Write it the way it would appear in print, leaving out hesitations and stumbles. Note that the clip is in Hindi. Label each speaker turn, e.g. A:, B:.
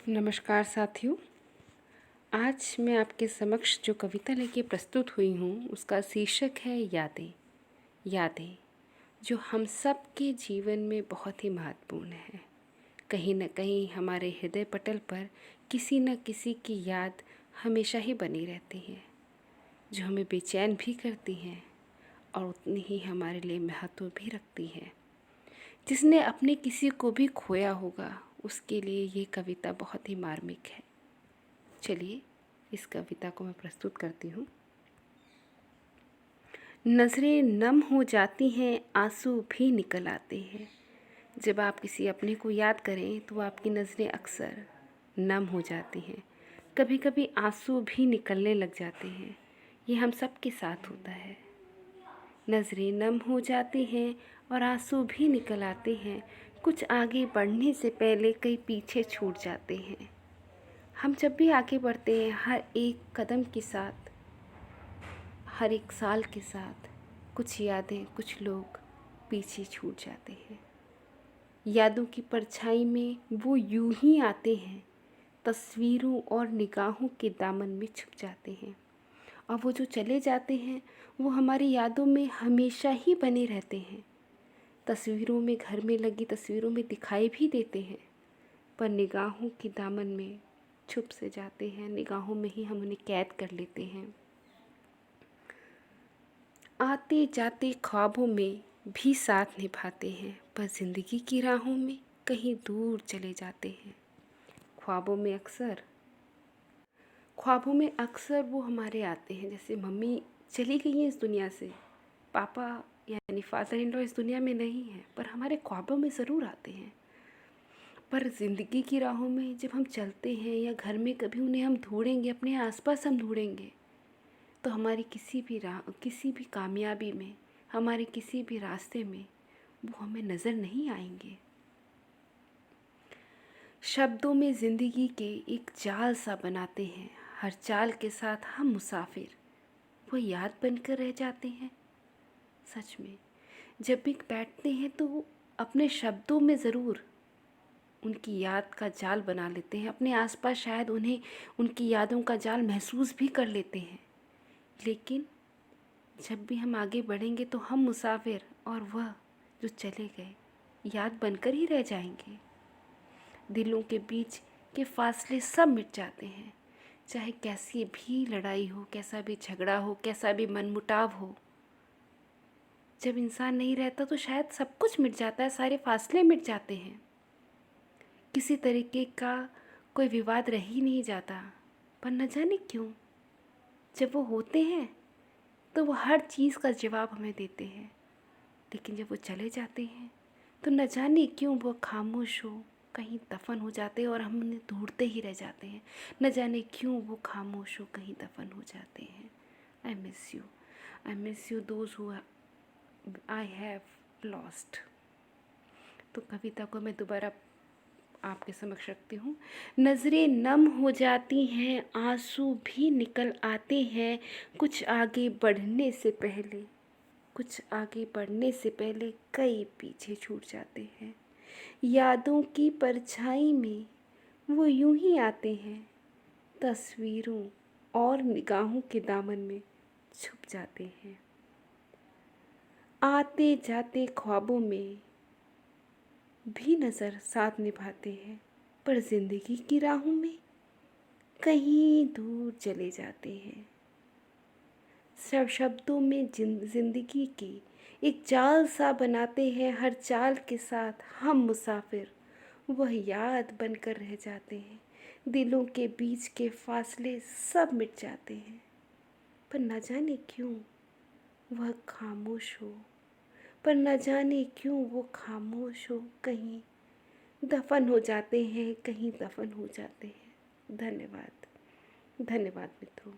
A: नमस्कार साथियों। आज मैं आपके समक्ष जो कविता लेके प्रस्तुत हुई हूँ उसका शीर्षक है यादें। यादें जो हम सब के जीवन में बहुत ही महत्वपूर्ण है। कहीं न कहीं हमारे हृदय पटल पर किसी न किसी की याद हमेशा ही बनी रहती है, जो हमें बेचैन भी करती हैं और उतनी ही हमारे लिए महत्व भी रखती है। जिसने अपने किसी को भी खोया होगा उसके लिए ये कविता बहुत ही मार्मिक है। चलिए इस कविता को मैं प्रस्तुत करती हूँ। नज़रें नम हो जाती हैं, आंसू भी निकल आते हैं। जब आप किसी अपने को याद करें तो आपकी नज़रें अक्सर नम हो जाती हैं, कभी कभी आंसू भी निकलने लग जाते हैं। ये हम सब के साथ होता है। नज़रें नम हो जाती हैं और आंसू भी निकल आते हैं। कुछ आगे बढ़ने से पहले कई पीछे छूट जाते हैं। हम जब भी आगे बढ़ते हैं, हर एक कदम के साथ, हर एक साल के साथ कुछ यादें, कुछ लोग पीछे छूट जाते हैं। यादों की परछाई में वो यूं ही आते हैं, तस्वीरों और निगाहों के दामन में छुप जाते हैं। और वो जो चले जाते हैं वो हमारी यादों में हमेशा ही बने रहते हैं। तस्वीरों में, घर में लगी तस्वीरों में दिखाई भी देते हैं, पर निगाहों के दामन में छुप से जाते हैं। निगाहों में ही हम उन्हें कैद कर लेते हैं। आते जाते ख्वाबों में भी साथ निभाते हैं, पर ज़िंदगी की राहों में कहीं दूर चले जाते हैं। ख्वाबों में अक्सर वो हमारे आते हैं। जैसे मम्मी चली गई हैं इस दुनिया से, पापा यानी फादर इन लॉ इस दुनिया में नहीं है, पर हमारे ख्वाबों में ज़रूर आते हैं। पर ज़िंदगी की राहों में जब हम चलते हैं या घर में कभी उन्हें हम ढूंढेंगे, अपने आसपास हम ढूंढेंगे, तो हमारी किसी भी राह, किसी भी कामयाबी में, हमारे किसी भी रास्ते में वो हमें नज़र नहीं आएंगे। शब्दों में ज़िंदगी के एक जाल सा बनाते हैं, हर चाल के साथ हम मुसाफिर, वो याद बनकर रह जाते हैं। सच में जब भी बैठते हैं तो अपने शब्दों में ज़रूर उनकी याद का जाल बना लेते हैं। अपने आसपास शायद उन्हें, उनकी यादों का जाल महसूस भी कर लेते हैं। लेकिन जब भी हम आगे बढ़ेंगे तो हम मुसाफिर और वह जो चले गए याद बनकर ही रह जाएंगे। दिलों के बीच के फासले सब मिट जाते हैं। चाहे कैसी भी लड़ाई हो, कैसा भी झगड़ा हो, कैसा भी मनमुटाव हो, जब इंसान नहीं रहता तो शायद सब कुछ मिट जाता है, सारे फासले मिट जाते हैं। किसी तरीके का कोई विवाद रह ही नहीं जाता। पर न जाने क्यों जब वो होते हैं तो वो हर चीज़ का जवाब हमें देते हैं, लेकिन जब वो चले जाते हैं तो न जाने क्यों वो खामोश हो, कहीं दफन हो जाते हैं और हम उन्हें ढूंढते ही रह जाते हैं। न जाने क्यों वो खामोश हो, कहीं दफन हो जाते हैं। I miss you those who I have lost. तो कविता को मैं दोबारा आपके समक्ष रखती हूँ। नज़रें नम हो जाती हैं, आंसू भी निकल आते हैं। कुछ आगे बढ़ने से पहले, कुछ आगे बढ़ने से पहले कई पीछे छूट जाते हैं। यादों की परछाई में वो यूं ही आते हैं, तस्वीरों और निगाहों के दामन में छुप जाते हैं। आते जाते ख्वाबों में भी नज़र साथ निभाते हैं, पर ज़िंदगी की राहों में कहीं दूर चले जाते हैं। सब शब्दों में ज़िंदगी की एक जाल सा बनाते हैं, हर चाल के साथ हम मुसाफिर, वह याद बनकर रह जाते हैं। दिलों के बीच के फासले सब मिट जाते हैं, पर न जाने क्यों वह खामोश हो, पर न जाने क्यों वो खामोश हो, कहीं दफन हो जाते हैं, कहीं दफन हो जाते हैं। धन्यवाद, धन्यवाद मित्रों।